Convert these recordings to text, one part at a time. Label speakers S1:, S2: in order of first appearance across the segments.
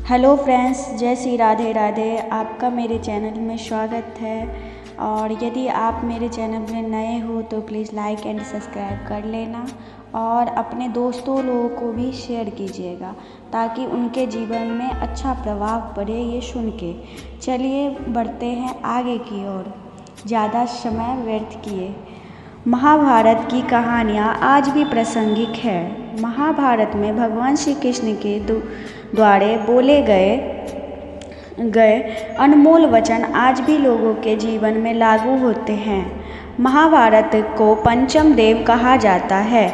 S1: Hello friends, जय श्री राधे राधे। आपका मेरे चैनल में स्वागत है। और यदि आप मेरे चैनल में नए हो तो प्लीज़ लाइक एंड सब्सक्राइब कर लेना और अपने दोस्तों लोगों को भी शेयर कीजिएगा ताकि उनके जीवन में अच्छा प्रभाव पड़े ये सुन के। चलिए बढ़ते हैं आगे की ओर, ज़्यादा समय व्यर्थ किए। महाभारत की कहानियाँ आज भी प्रासंगिक है। महाभारत में भगवान श्री कृष्ण के द्वारा बोले गए अनमोल वचन आज भी लोगों के जीवन में लागू होते हैं। महाभारत को पंचम देव कहा जाता है।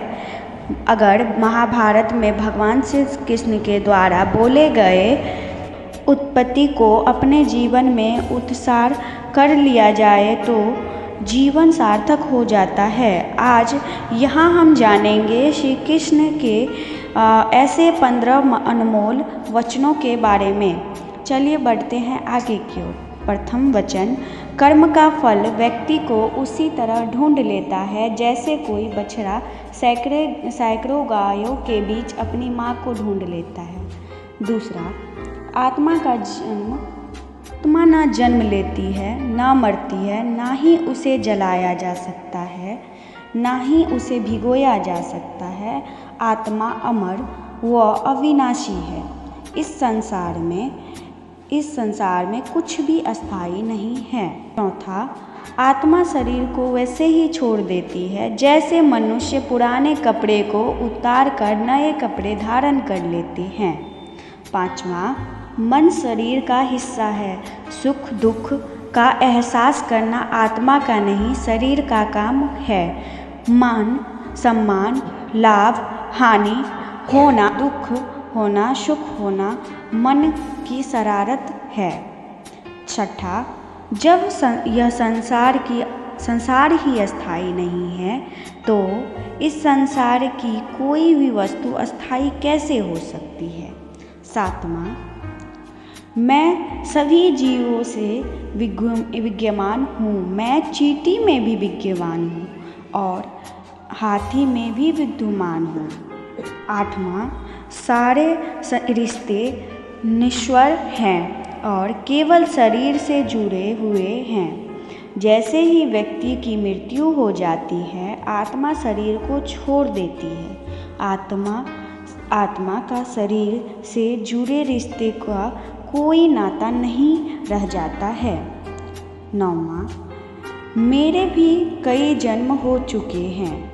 S1: अगर महाभारत में भगवान श्री कृष्ण के द्वारा बोले गए उत्पत्ति को अपने जीवन में उतार कर लिया जाए तो जीवन सार्थक हो जाता है। आज यहाँ हम जानेंगे श्री कृष्ण के ऐसे 15 अनमोल वचनों के बारे में। चलिए बढ़ते हैं आगे की ओर। प्रथम वचन, कर्म का फल व्यक्ति को उसी तरह ढूंढ लेता है जैसे कोई बछड़ा सैकड़ों गायों के बीच अपनी माँ को ढूंढ लेता है। दूसरा, आत्मा न जन्म लेती है, ना मरती है, ना ही उसे जलाया जा सकता है, ना ही उसे भिगोया जा सकता है। आत्मा अमर व अविनाशी है। इस संसार में कुछ भी अस्थायी नहीं है। चौथा, आत्मा शरीर को वैसे ही छोड़ देती है जैसे मनुष्य पुराने कपड़े को उतार कर नए कपड़े धारण कर लेते हैं। पांचवा, मन शरीर का हिस्सा है। सुख दुख का एहसास करना आत्मा का नहीं शरीर का काम है। मान सम्मान, लाभ हानि होना, दुख होना, सुख होना मन की शरारत है। छठा, जब यह संसार ही अस्थायी नहीं है तो इस संसार की कोई भी वस्तु अस्थायी कैसे हो सकती है। सातवां, मैं सभी जीवों से विद्यमान हूँ। मैं चींटी में भी विद्यमान हूँ और हाथी में भी विद्यमान हूँ। आठवां, सारे रिश्ते नश्वर हैं और केवल शरीर से जुड़े हुए हैं। जैसे ही व्यक्ति की मृत्यु हो जाती है, आत्मा शरीर को छोड़ देती है। आत्मा का शरीर से जुड़े रिश्ते का कोई नाता नहीं रह जाता है। नौवां, मेरे भी कई जन्म हो चुके हैं,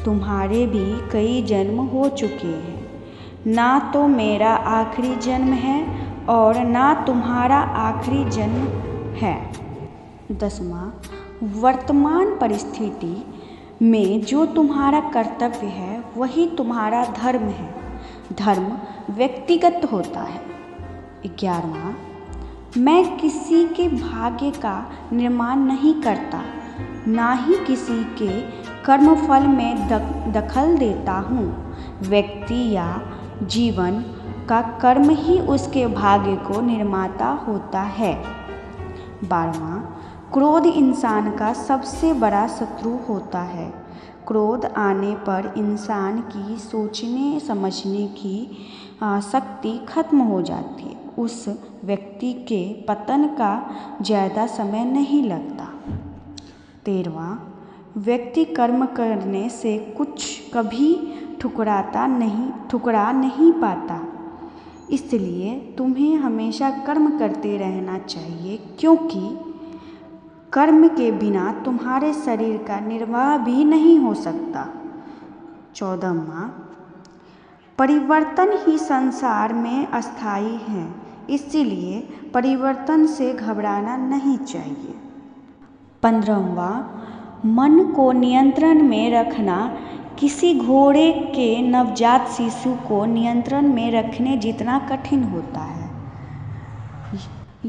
S1: तुम्हारे भी कई जन्म हो चुके हैं। ना तो मेरा आखिरी जन्म है और ना तुम्हारा आखिरी जन्म है। 10वां, वर्तमान परिस्थिति में जो तुम्हारा कर्तव्य है वही तुम्हारा धर्म है। धर्म व्यक्तिगत होता है। 11वां, मैं किसी के भाग्य का निर्माण नहीं करता, ना ही किसी के कर्मफल में दखल देता हूँ। व्यक्ति या जीवन का कर्म ही उसके भाग्य को निर्माता होता है। 12वां, क्रोध इंसान का सबसे बड़ा शत्रु होता है। क्रोध आने पर इंसान की सोचने समझने की शक्ति खत्म हो जाती है। उस व्यक्ति के पतन का ज़्यादा समय नहीं लगता। 13वां, व्यक्ति कर्म करने से कुछ कभी ठुकरा नहीं पाता। इसलिए तुम्हें हमेशा कर्म करते रहना चाहिए क्योंकि कर्म के बिना तुम्हारे शरीर का निर्वाह भी नहीं हो सकता। 14वां, परिवर्तन ही संसार में अस्थायी है, इसलिए परिवर्तन से घबराना नहीं चाहिए। 15वां, मन को नियंत्रण में रखना किसी घोड़े के नवजात शिशु को नियंत्रण में रखने जितना कठिन होता है।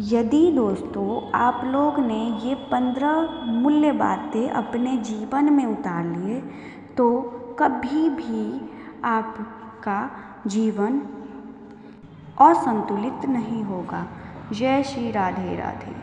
S1: यदि दोस्तों आप लोग ने ये 15 मूल्य बातें अपने जीवन में उतार लिए तो कभी भी आपका जीवन असंतुलित नहीं होगा। जय श्री राधे राधे।